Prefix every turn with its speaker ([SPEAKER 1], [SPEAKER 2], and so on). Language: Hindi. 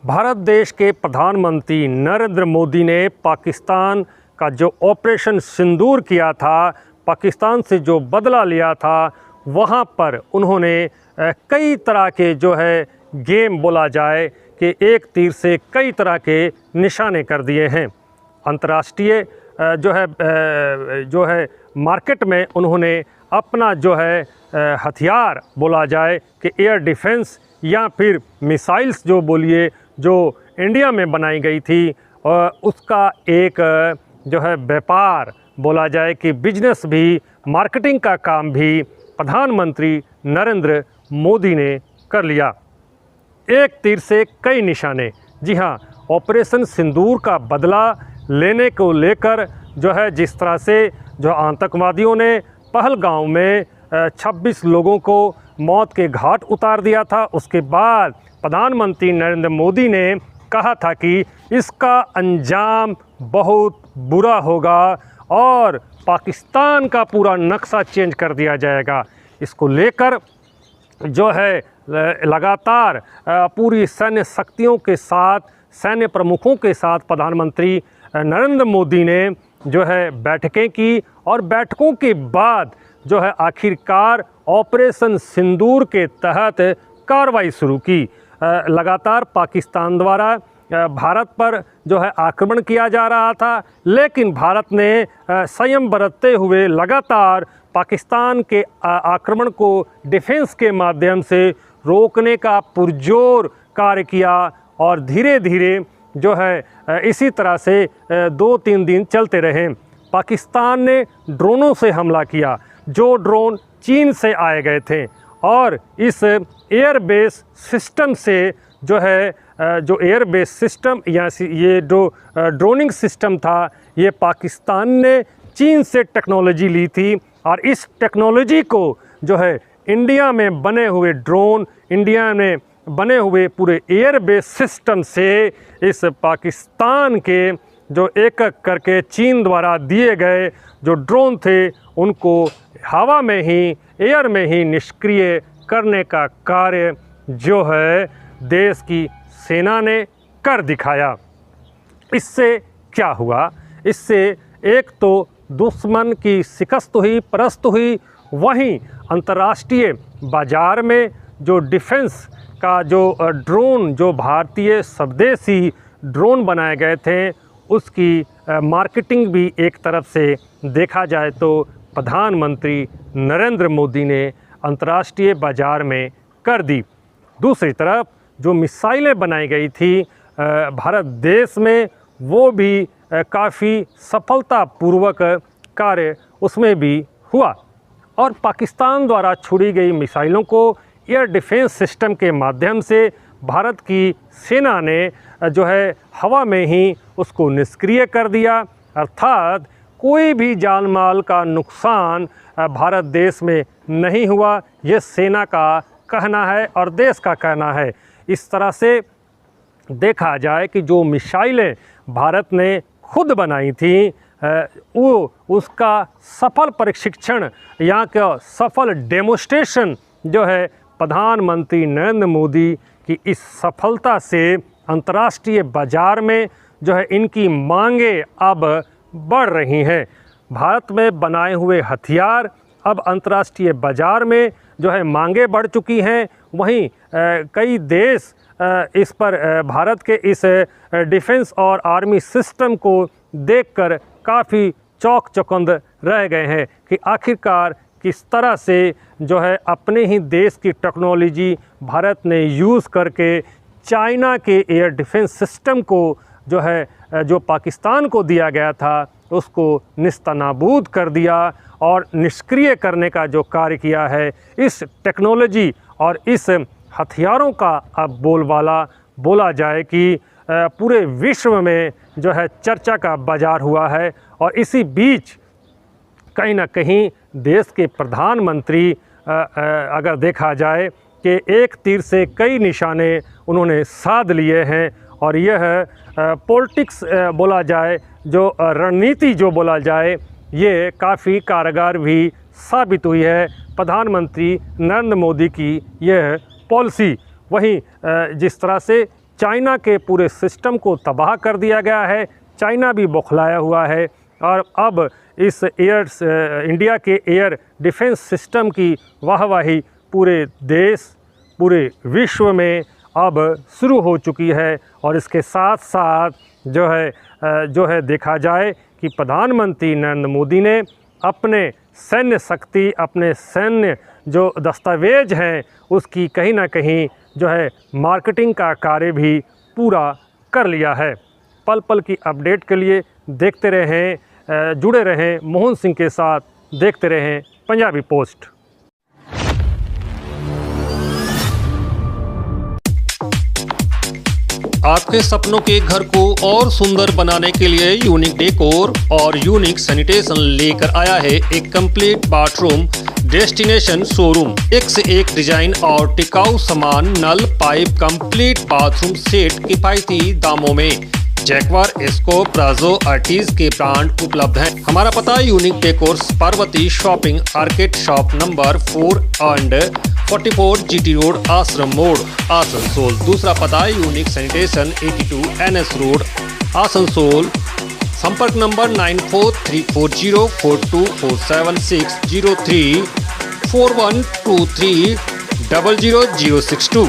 [SPEAKER 1] भारत देश के प्रधानमंत्री नरेंद्र मोदी ने पाकिस्तान का जो ऑपरेशन सिंदूर किया था, पाकिस्तान से जो बदला लिया था, वहाँ पर उन्होंने कई तरह के जो है गेम बोला जाए कि एक तीर से कई तरह के निशाने कर दिए हैं। अंतर्राष्ट्रीय जो है मार्केट में उन्होंने अपना जो है हथियार बोला जाए कि एयर डिफेंस या फिर मिसाइल्स जो बोलिए जो इंडिया में बनाई गई थी, उसका एक जो है व्यापार बोला जाए कि बिजनेस भी, मार्केटिंग का काम भी प्रधानमंत्री नरेंद्र मोदी ने कर लिया। एक तीर से कई निशाने। जी हाँ, ऑपरेशन सिंदूर का बदला लेने को लेकर जो है जिस तरह से जो आतंकवादियों ने पहलगांव में 26 लोगों को मौत के घाट उतार दिया था, उसके बाद प्रधानमंत्री नरेंद्र मोदी ने कहा था कि इसका अंजाम बहुत बुरा होगा और पाकिस्तान का पूरा नक्शा चेंज कर दिया जाएगा। इसको लेकर जो है लगातार पूरी सैन्य शक्तियों के साथ, सैन्य प्रमुखों के साथ प्रधानमंत्री नरेंद्र मोदी ने जो है बैठकें की और बैठकों के बाद जो है आखिरकार ऑपरेशन सिंदूर के तहत कार्रवाई शुरू की। लगातार पाकिस्तान द्वारा भारत पर जो है आक्रमण किया जा रहा था, लेकिन भारत ने संयम बरतते हुए लगातार पाकिस्तान के आक्रमण को डिफेंस के माध्यम से रोकने का पुरजोर कार्य किया और धीरे धीरे जो है इसी तरह से 2-3 दिन चलते रहे। पाकिस्तान ने ड्रोनों से हमला किया, जो ड्रोन चीन से आए गए थे, और इस एयरबेस सिस्टम से जो है जो एयरबेस सिस्टम या ये जो ड्रोनिंग सिस्टम था, ये पाकिस्तान ने चीन से टेक्नोलॉजी ली थी और इस टेक्नोलॉजी को जो है इंडिया में बने हुए ड्रोन, इंडिया में बने हुए पूरे एयरबेस सिस्टम से इस पाकिस्तान के जो एक एक करके चीन द्वारा दिए गए जो ड्रोन थे, उनको हवा में ही, एयर में ही निष्क्रिय करने का कार्य जो है देश की सेना ने कर दिखाया। इससे क्या हुआ? इससे एक तो दुश्मन की शिकस्त हुई, परास्त हुई, वहीं अंतर्राष्ट्रीय बाज़ार में जो डिफेंस का जो ड्रोन, जो भारतीय स्वदेशी ड्रोन बनाए गए थे, उसकी मार्केटिंग भी एक तरफ से देखा जाए तो प्रधानमंत्री नरेंद्र मोदी ने अंतर्राष्ट्रीय बाज़ार में कर दी। दूसरी तरफ जो मिसाइलें बनाई गई थी भारत देश में, वो भी काफ़ी सफलतापूर्वक कार्य उसमें भी हुआ और पाकिस्तान द्वारा छोड़ी गई मिसाइलों को एयर डिफेंस सिस्टम के माध्यम से भारत की सेना ने जो है हवा में ही उसको निष्क्रिय कर दिया। अर्थात कोई भी जान माल का नुकसान भारत देश में नहीं हुआ, ये सेना का कहना है और देश का कहना है। इस तरह से देखा जाए कि जो मिसाइलें भारत ने खुद बनाई थी, वो उसका सफल प्रशिक्षण या का सफल डेमोस्ट्रेशन जो है प्रधानमंत्री नरेंद्र मोदी की इस सफलता से अंतर्राष्ट्रीय बाज़ार में जो है इनकी मांगें अब बढ़ रही हैं। भारत में बनाए हुए हथियार अब अंतर्राष्ट्रीय बाज़ार में जो है मांगें बढ़ चुकी हैं। वहीं कई देश इस पर भारत के इस डिफेंस और आर्मी सिस्टम को देखकर काफ़ी चौंक-चौकंद रह गए हैं कि आखिरकार किस तरह से जो है अपने ही देश की टेक्नोलॉजी भारत ने यूज़ करके चाइना के एयर डिफेंस सिस्टम को जो है जो पाकिस्तान को दिया गया था, उसको निस्तनाबूद कर दिया और निष्क्रिय करने का जो कार्य किया है। इस टेक्नोलॉजी और इस हथियारों का अब बोलबाला बोला जाए कि पूरे विश्व में जो है चर्चा का बाज़ार हुआ है। और इसी बीच कहीं ना कहीं देश के प्रधानमंत्री अगर देखा जाए कि एक तीर से कई निशाने उन्होंने साध लिए हैं और यह पॉलिटिक्स बोला जाए, जो रणनीति जो बोला जाए, ये काफ़ी कारगर भी साबित हुई है प्रधानमंत्री नरेंद्र मोदी की यह पॉलिसी। वहीं जिस तरह से चाइना के पूरे सिस्टम को तबाह कर दिया गया है। चाइना भी बौखलाया हुआ है और अब इस इंडिया के एयर डिफेंस सिस्टम की वाहवाही पूरे देश, पूरे विश्व में अब शुरू हो चुकी है। और इसके साथ साथ जो है देखा जाए कि प्रधानमंत्री नरेंद्र मोदी ने अपने सैन्य शक्ति, अपने सैन्य जो दस्तावेज हैं उसकी कहीं ना कहीं मार्केटिंग का कार्य भी पूरा कर लिया है। पल पल की अपडेट के लिए देखते रहें, जुड़े रहें मोहन सिंह के साथ, देखते रहें पंजाबी पोस्ट।
[SPEAKER 2] आपके सपनों के घर को और सुंदर बनाने के लिए यूनिक डेकोर और यूनिक सैनिटेशन लेकर आया है एक कंप्लीट बाथरूम डेस्टिनेशन शोरूम। एक से एक डिजाइन और टिकाऊ सामान, नल, पाइप, कंप्लीट बाथरूम सेट किफायती दामों में। जैक्वार, एस्को, प्राजो, आर्टिज के ब्रांड उपलब्ध हैं। हमारा पता unique decor, Parvati shopping arcade, shop number 4 and 44 GT road, आश्रम मोड़, आसनसोल। दूसरा पता unique sanitation 82 NS road, Asansol. संपर्क नंबर 943404247603 4123 00062।